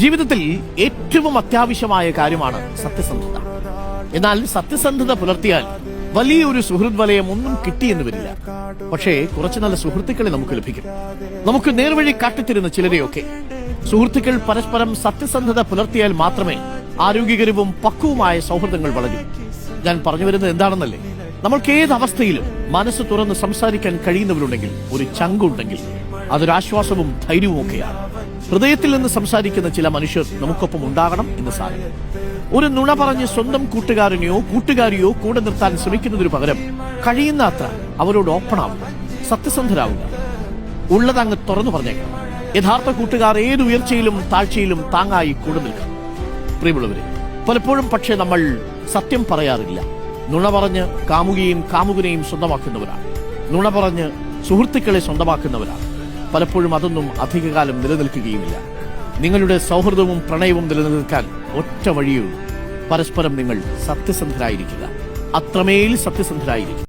ജീവിതത്തിൽ ഏറ്റവും അത്യാവശ്യമായ കാര്യമാണ് സത്യസന്ധത. എന്നാൽ സത്യസന്ധത പുലർത്തിയാൽ വലിയൊരു സുഹൃത് വലയം ഒന്നും കിട്ടിയെന്ന് വരില്ല. പക്ഷേ കുറച്ച് നല്ല സുഹൃത്തുക്കളെ നമുക്ക് ലഭിക്കും. നമുക്ക് നേർവഴി കാട്ടിത്തരുന്ന ചിലരെയൊക്കെ. സുഹൃത്തുക്കൾ പരസ്പരം സത്യസന്ധത പുലർത്തിയാൽ മാത്രമേ ആരോഗ്യകരവും പക്വവുമായ സൗഹൃദങ്ങൾ വളരൂ. ഞാൻ പറഞ്ഞു വരുന്നത് എന്താണെന്നല്ലേ, നമ്മൾക്ക് ഏത് അവസ്ഥയിലും മനസ്സ് തുറന്ന് സംസാരിക്കാൻ കഴിയുന്നവരുണ്ടെങ്കിൽ, ഒരു ചങ്കുണ്ടെങ്കിൽ, അതൊരാശ്വാസവും ധൈര്യവും ഒക്കെയാണ്. ഹൃദയത്തിൽ നിന്ന് സംസാരിക്കുന്ന ചില മനുഷ്യർ നമുക്കൊപ്പം ഉണ്ടാകണം എന്ന് സാരം. ഒരു നുണ പറഞ്ഞ് സ്വന്തം കൂട്ടുകാരനെയോ കൂട്ടുകാരിയോ കൂടെ നിർത്താൻ ശ്രമിക്കുന്നതിനു പകരം കഴിയുന്ന അത്ര അവരോട് ഓപ്പണാവുക, സത്യസന്ധരാവുക, ഉള്ളതങ്ങ് തുറന്നു പറഞ്ഞേക്കണം. യഥാർത്ഥ കൂട്ടുകാർ ഏത് ഉയർച്ചയിലും താഴ്ചയിലും താങ്ങായി കൂടെ നിൽക്കാം. പ്രിയമുള്ളവരെ, പലപ്പോഴും പക്ഷേ നമ്മൾ സത്യം പറയാറില്ല. നുണ പറഞ്ഞ് കാമുകിയും കാമുകനെയും സ്വന്തമാക്കുന്നവരാണ്. നുണ പറഞ്ഞ് സുഹൃത്തുക്കളെ സ്വന്തമാക്കുന്നവരാണ്. പലപ്പോഴും അതൊന്നും അധികകാലം നിലനിൽക്കുകയുമില്ല. നിങ്ങളുടെ സൗഹൃദവും പ്രണയവും നിലനിൽക്കാൻ ഒറ്റ വഴിയുള്ളൂ. പരസ്പരം നിങ്ങൾ സത്യസന്ധരായിരിക്കുക, അത്രമേൽ സത്യസന്ധരായിരിക്കുക.